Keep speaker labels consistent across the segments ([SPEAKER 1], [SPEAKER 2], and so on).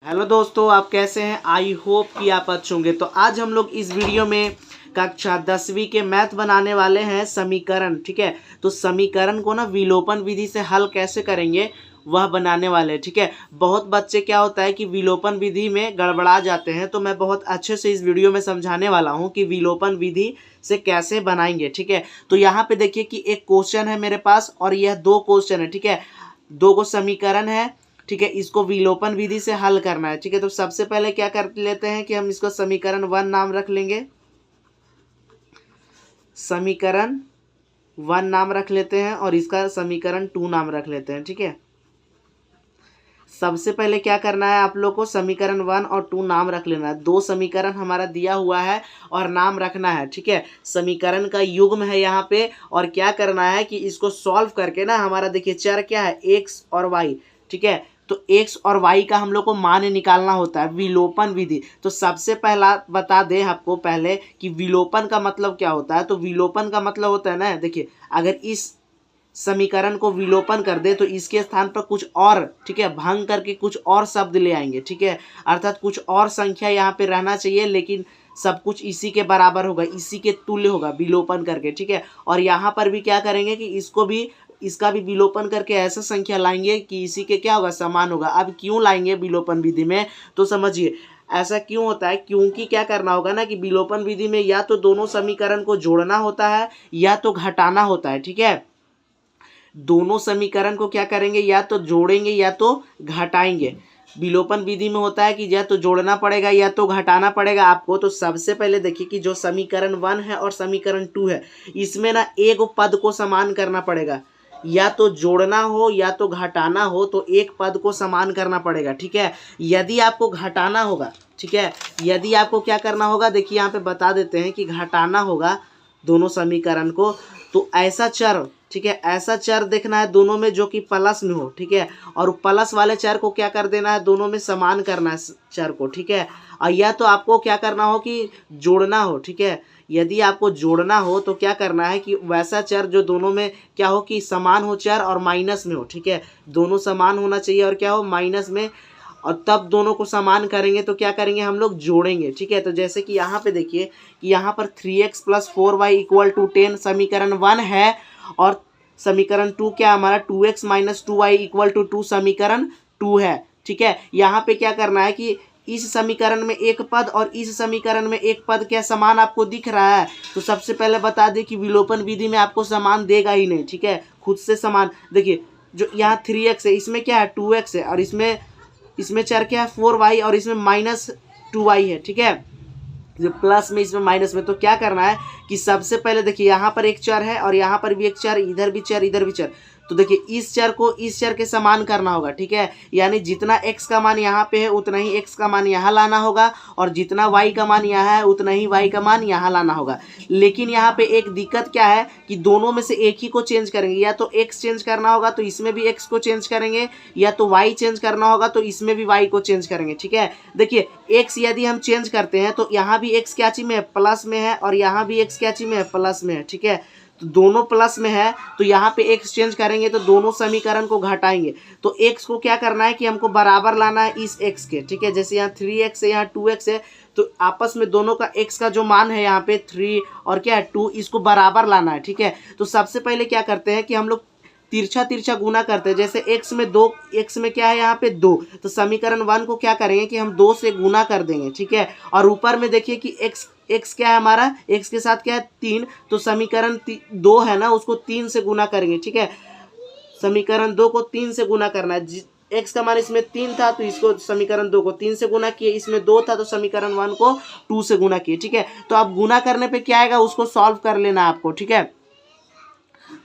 [SPEAKER 1] Hello दोस्तों, आप कैसे हैं? आई होप कि आप अच्छे होंगे। तो आज हम लोग इस वीडियो में कक्षा 10वीं के मैथ बनाने वाले हैं समीकरण। ठीक है, तो समीकरण को ना विलोपन विधि से हल कैसे करेंगे वह बनाने वाले हैं। ठीक है, बहुत बच्चे क्या होता है कि विलोपन विधि में गड़बड़ा जाते हैं, तो मैं बहुत अच्छे से इस वीडियो में समझाने वाला हूं कि विलोपन विधि से कैसे बनाएंगे। ठीक है, तो यहाँ पे देखिए कि एक क्वेश्चन है मेरे पास और यह दो क्वेश्चन है। ठीक है, दो को समीकरण है। ठीक है, इसको विलोपन विधि से हल करना है। ठीक है, तो सबसे पहले क्या कर लेते हैं कि हम इसको समीकरण 1 नाम रख लेंगे। समीकरण 1 नाम रख लेते हैं और इसका समीकरण 2 नाम रख लेते हैं। ठीक है, सबसे पहले क्या करना है, आप लोग को समीकरण 1 और 2 नाम रख लेना है। दो समीकरण हमारा दिया हुआ है और नाम रखना है। ठीक है, समीकरण का युग्म है यहाँ पे, और क्या करना है कि इसको सॉल्व करके ना हमारा देखिए चर क्या है, एक्स और वाई। ठीक है, तो एक्स और वाई का हम लोग को मान निकालना होता है विलोपन विधि। तो सबसे पहला बता दें आपको पहले कि विलोपन का मतलब क्या होता है। तो विलोपन का मतलब होता है ना, देखिए अगर इस समीकरण को विलोपन कर दे तो इसके स्थान पर कुछ और, ठीक है, भंग करके कुछ और शब्द ले आएंगे। ठीक है, अर्थात कुछ और संख्या यहाँ पे रहना चाहिए, लेकिन सब कुछ इसी के बराबर होगा, इसी के तुल्य होगा विलोपन करके। ठीक है, और यहाँ पर भी क्या करेंगे कि इसको भी, इसका भी विलोपन करके ऐसा संख्या लाएंगे कि इसी के क्या होगा, समान होगा। अब क्यों लाएंगे विलोपन विधि में, तो समझिए ऐसा क्यों होता है। क्योंकि क्या करना होगा ना कि विलोपन विधि में या तो दोनों समीकरण को जोड़ना होता है या तो घटाना होता है। ठीक है, दोनों समीकरण को क्या करेंगे, या तो जोड़ेंगे या तो घटाएंगे। विलोपन विधि में होता है कि या तो जोड़ना पड़ेगा या तो घटाना पड़ेगा आपको। तो सबसे पहले देखिए कि जो समीकरण 1 है और समीकरण 2 है, इसमें ना एक पद को समान करना पड़ेगा। या तो जोड़ना हो या तो घटाना हो, तो एक पद को समान करना पड़ेगा। ठीक है, यदि आपको घटाना होगा, ठीक है, यदि आपको क्या करना होगा, देखिए यहाँ पे बता देते हैं कि घटाना होगा दोनों समीकरण को, तो ऐसा चर, ठीक है, ऐसा चर देखना है दोनों में जो कि प्लस में हो। ठीक है, और प्लस वाले चर को क्या कर देना है, दोनों में समान करना है चर को। ठीक है, और या तो आपको क्या करना हो कि जोड़ना हो। ठीक है, यदि आपको जोड़ना हो तो क्या करना है कि वैसा चर जो दोनों में क्या हो कि समान हो चर और माइनस में हो। ठीक है, दोनों समान होना चाहिए और क्या हो, माइनस में, और तब दोनों को समान करेंगे तो क्या करेंगे, हम लोग जोड़ेंगे। ठीक है, तो जैसे कि यहाँ पे देखिए कि यहाँ पर 3x + 4y = 10 समीकरण 1 है, और समीकरण 2 क्या हमारा 2x - 2y = 2 समीकरण 2 है। ठीक है, यहाँ पे क्या करना है कि इस समीकरण में एक पद और इस समीकरण में एक पद क्या समान आपको दिख रहा है, तो सबसे पहले बता दें कि विलोपन विधि में आपको समान देगा ही नहीं। ठीक है, खुद से समान देखिए, जो यहाँ 3x है इसमें क्या है 2x है, और इसमें चर क्या है 4y, और इसमें -2y है। ठीक है, जो प्लस में इसमें माइनस में, तो क्या करना है कि सबसे पहले देखिए यहाँ पर एक चर है और यहाँ पर भी एक चर, इधर भी चर इधर भी चर, तो देखिए इस चर को इस चर के समान करना होगा। ठीक है, यानी जितना x का मान यहाँ पे है उतना ही x का मान यहाँ लाना होगा, और जितना y का मान यहाँ है उतना ही y का मान यहाँ लाना होगा। लेकिन यहाँ पे एक दिक्कत क्या है कि दोनों में से एक ही को चेंज करेंगे, या तो x चेंज करना होगा तो इसमें भी x को चेंज करेंगे, या तो y चेंज करना होगा तो इसमें भी y को चेंज करेंगे। ठीक है, देखिए x यदि हम चेंज करते हैं तो यहाँ भी x क्या चीज में है, प्लस में है, और यहाँ भी x क्या चीज में है, प्लस में है। ठीक है, तो दोनों प्लस में है, तो यहाँ पे x चेंज करेंगे तो दोनों समीकरण को घटाएंगे। तो x को क्या करना है कि हमको बराबर लाना है इस x के। ठीक है, जैसे यहाँ 3x है, यहाँ 2x है, तो आपस में दोनों का x का जो मान है यहाँ पे 3 और क्या है 2, इसको बराबर लाना है। ठीक है, तो सबसे पहले क्या करते हैं कि हम लोग तिरछा तिरछा गुना करते हैं। जैसे x में 2, x में क्या है यहाँ पे 2, तो समीकरण 1 को क्या करेंगे कि हम 2 से गुना कर देंगे। ठीक है, और ऊपर में देखिए कि x क्या है हमारा, x के साथ क्या है 3, तो समीकरण 2 है ना, उसको 3 से गुना करेंगे। ठीक है, समीकरण 2 को 3 से गुना करना है। x का मान इसमें 3 था तो इसको समीकरण 2 को 3 से गुना किए, इसमें 2 था तो समीकरण 1 को 2 से गुना किए। ठीक है, तो अब गुना करने पे क्या आएगा उसको सॉल्व कर लेना आपको। ठीक है,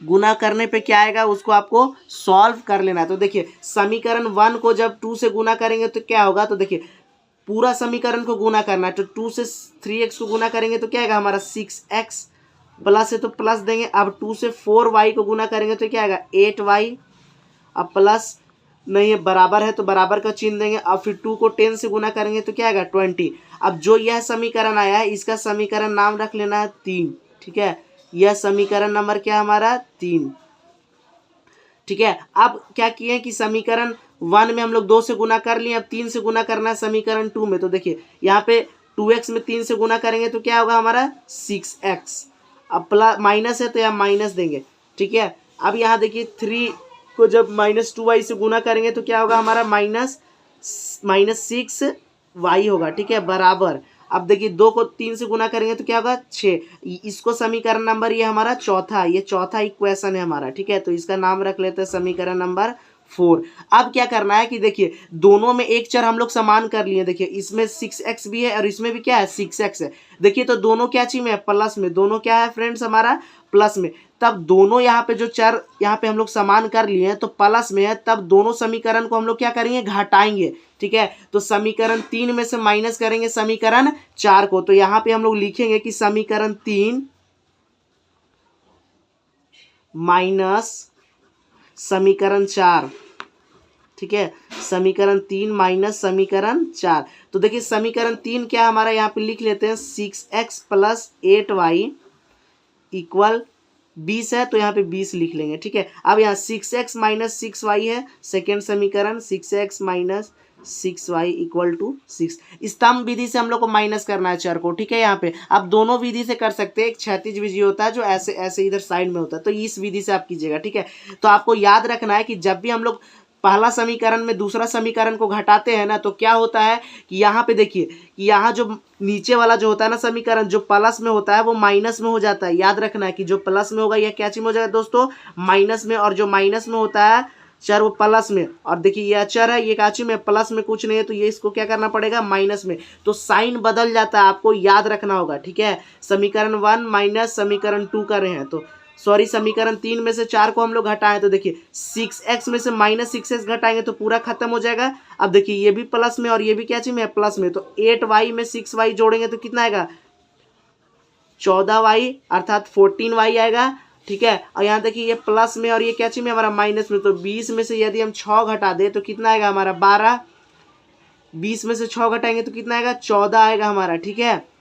[SPEAKER 1] गुना करने पे क्या आएगा उसको आपको सॉल्व कर लेना है। तो देखिए समीकरण 1 को जब 2 से गुना करेंगे तो क्या होगा, तो देखिए पूरा समीकरण को गुना करना है, तो 2 से 3x को गुना करेंगे तो क्या आएगा हमारा 6x, प्लस है तो प्लस देंगे। अब 2 से 4y को गुना करेंगे तो क्या आएगा 8y, अब प्लस नहीं है, बराबर है तो बराबर का चिन्ह देंगे। अब फिर 2 को 10 से गुना करेंगे तो क्या आएगा 20। अब जो यह समीकरण आया है इसका समीकरण नाम रख लेना है 3। ठीक है, यह समीकरण नंबर क्या हमारा 3। ठीक है, अब क्या किए कि समीकरण 1 में हम लोग 2 से गुना कर लिए, अब 3 से गुना करना है समीकरण 2 में। तो देखिए यहाँ पे 2x में 3 से गुना करेंगे तो क्या होगा हमारा 6x। अब प्लस माइनस है तो यहाँ माइनस देंगे, ठीक है। अब यहाँ देखिए 3 को जब -2y से गुना करेंगे तो क्या होगा हमारा -6y होगा, ठीक है, बराबर। अब देखिए 2 को 3 से गुना करेंगे तो क्या होगा 6। इसको समीकरण नंबर ये हमारा चौथा, ये चौथा इक्वेशन है हमारा, ठीक है। तो इसका नाम रख लेते हैं समीकरण नंबर 4। अब क्या करना है कि देखिए दोनों में एक चर हम लोग समान कर लिए। देखिए इसमें 6x भी है और इसमें भी क्या है 6x है। देखिए तो दोनों क्या चीज में है प्लस में, दोनों क्या है फ्रेंड्स हमारा प्लस में। तब दोनों यहाँ पे जो चर यहाँ पे हम लोग समान कर लिए हैं तो प्लस में है, तब दोनों समीकरण को हम लोग क्या करेंगे घटाएंगे, ठीक है। तो समीकरण 3 में से माइनस करेंगे समीकरण 4 को। तो यहाँ पे हम लोग लिखेंगे कि समीकरण 3 माइनस समीकरण 4, ठीक है। समीकरण 3 माइनस समीकरण 4। तो देखिए समीकरण 3 क्या हमारा यहाँ पे लिख लेते हैं 6x + 8y इक्वल 20 है, तो यहाँ पे 20 लिख लेंगे, ठीक है। अब यहाँ 6x - 6y है, सेकेंड समीकरण 6x - 6y = 6। स्तंभ विधि से हम लोग को माइनस करना है चर को, ठीक है। यहाँ पे आप दोनों विधि से कर सकते हैं। एक क्षैतिज विधि होता है जो ऐसे ऐसे इधर साइड में होता है, तो इस विधि से आप कीजिएगा, ठीक है। तो आपको याद रखना है कि जब भी हम लोग पहला समीकरण में दूसरा समीकरण को घटाते हैं ना, तो क्या होता है कि यहाँ पे देखिए कि यहाँ जो नीचे वाला जो होता है ना समीकरण, जो प्लस में होता है वो माइनस में हो जाता है। याद रखना है कि जो प्लस में होगा यह क्या चीज में हो जाएगा दोस्तों माइनस में, और जो माइनस में होता है चर वो प्लस में। और देखिए ये अचर है, ये काची में प्लस में कुछ नहीं है, तो ये इसको क्या करना पड़ेगा माइनस में। तो साइन बदल जाता है, आपको याद रखना होगा, ठीक है। समीकरण 1 माइनस समीकरण 2 कर रहे हैं, तो सॉरी समीकरण 3 में से 4 को हम लोग घटाएं तो देखिए 6x में से -6x घटाएंगे तो पूरा खत्म हो जाएगा। अब देखिए ये भी प्लस में और ये भी क्या चीज में है प्लस में, तो 8y में 6y जोड़ेंगे तो कितना आएगा 14y अर्थात 14y आएगा, ठीक है। और यहाँ देखिए ये प्लस में और ये क्या चीज में हमारा माइनस में, तो 20 में से यदि हम 6 घटा दे तो कितना आएगा हमारा 12। 20 में से 6 घटाएंगे तो कितना आएगा 14 आएगा हमारा, ठीक है।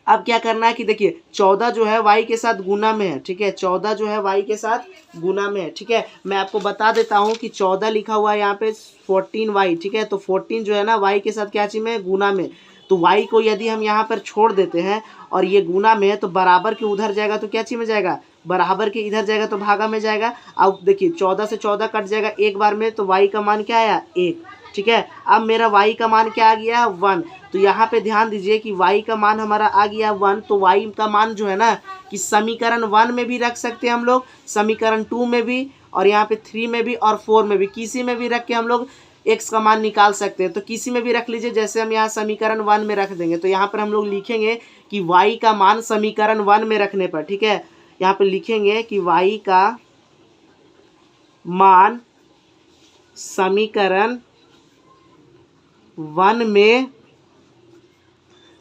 [SPEAKER 1] अब क्या करना है कि देखिए 14 जो है y के साथ गुना में है, ठीक है। 14 जो है y के साथ गुना में है, ठीक है। मैं आपको बता देता हूँ कि 14 लिखा हुआ है यहाँ पे 14y, ठीक है। तो 14 जो है ना y के साथ क्या चीज में गुना में, तो y को यदि हम यहाँ पर छोड़ देते हैं और ये गुना में है तो बराबर के उधर जाएगा तो क्या चीज में जाएगा बराबर के इधर जाएगा तो भागा में जाएगा। अब देखिए 14 से 14 कट जाएगा एक बार में, तो y का मान क्या आया 1, ठीक है। अब मेरा y का मान क्या आ गया 1। तो यहाँ पे ध्यान दीजिए कि y का मान हमारा आ गया 1, तो y का मान जो है ना कि समीकरण 1 में भी रख सकते हैं हम लोग, समीकरण 2 में भी, और यहाँ पे 3 में भी और 4 में भी, किसी में भी रख के हम लोग x का मान निकाल सकते हैं। तो किसी में भी रख लीजिए, जैसे हम यहाँ समीकरण 1 में रख देंगे तो यहाँ पर हम लोग लिखेंगे कि y का मान समीकरण 1 में रखने पर, ठीक है। यहाँ पे लिखेंगे कि y का मान समीकरण 1 में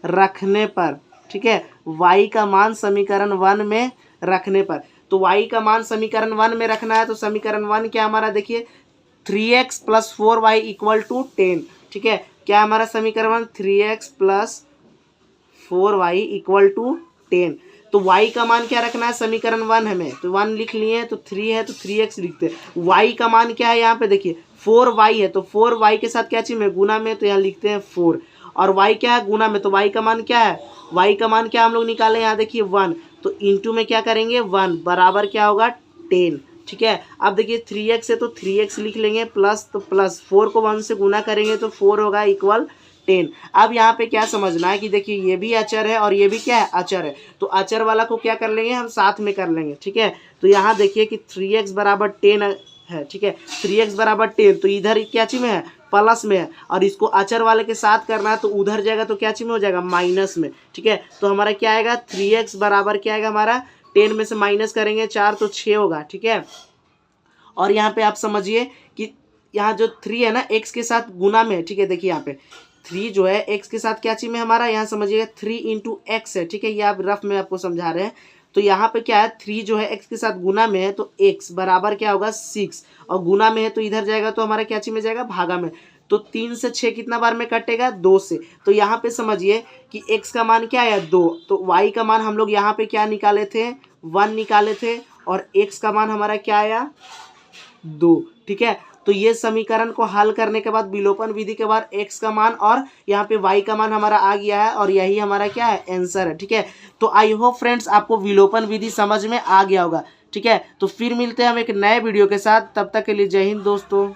[SPEAKER 1] रखने पर, ठीक है। y का मान समीकरण 1 में रखने पर, तो y का मान समीकरण 1 में रखना है। तो समीकरण 1 क्या हमारा देखिए 3x + 4y = 10, ठीक है। क्या हमारा समीकरण 3x + 4y = 10। तो y का मान क्या रखना है समीकरण 1 हमें, तो 1 लिख लिए तो 3 है तो 3x लिखते हैं। y का मान क्या है यहाँ पे देखिए 4y है, तो 4y के साथ क्या चीज में गुना में, तो यहाँ लिखते हैं 4। और y क्या है गुना में, तो y का मान क्या है, y का मान क्या हम लोग निकाले यहाँ देखिए 1, तो इंटू में क्या करेंगे 1 बराबर क्या होगा 10, ठीक है। अब देखिए 3x है तो 3x लिख लेंगे, प्लस तो प्लस 4 को 1 से गुना करेंगे तो 4 होगा = 10। अब यहाँ पे क्या समझना है कि देखिए ये भी अचर है और ये भी क्या है अचर है, तो अचर वाला को क्या कर लेंगे हम साथ में कर लेंगे, ठीक है। तो यहाँ देखिए कि 3x = 10 है, ठीक है। 3x = 10, तो इधर क्या चीज में है प्लस में है, और इसको अचर वाले के साथ करना है तो उधर जाएगा तो क्या चीज में हो जाएगा माइनस में, ठीक है। तो हमारा क्या आएगा 3x बराबर क्या आएगा हमारा 10 में से माइनस करेंगे 4 तो 6 होगा, ठीक है। और यहाँ पे आप समझिए कि यहाँ जो 3 है ना x के साथ गुना में है, ठीक है। देखिए यहाँ पे 3 जो है x के साथ क्या चीज में हमारा, यहाँ समझिएगा 3 × x है, ठीक है। ये आप रफ में आपको समझा रहे हैं। तो यहाँ पे क्या है 3 जो है x के साथ गुना में है, तो x बराबर क्या होगा 6, और गुना में है तो इधर जाएगा तो हमारा क्या चीज में जाएगा भागा में। तो 3 से 6 कितना बार में कटेगा 2 से। तो यहाँ पे समझिए कि x का मान क्या है 2, तो y का मान हम लोग यहाँ पे क्या निकाले थे 1 निकाले थे, और x का मान हमारा क्या आया 2, ठीक है। तो ये समीकरण को हल करने के बाद विलोपन विधि के बाद x का मान और यहाँ पे y का मान हमारा आ गया है और यही हमारा क्या है आंसर है। ठीक है, तो आई होप फ्रेंड्स आपको विलोपन विधि समझ में आ गया होगा। ठीक है, तो फिर मिलते हैं हम एक नए वीडियो के साथ, तब तक के लिए जय हिंद दोस्तों।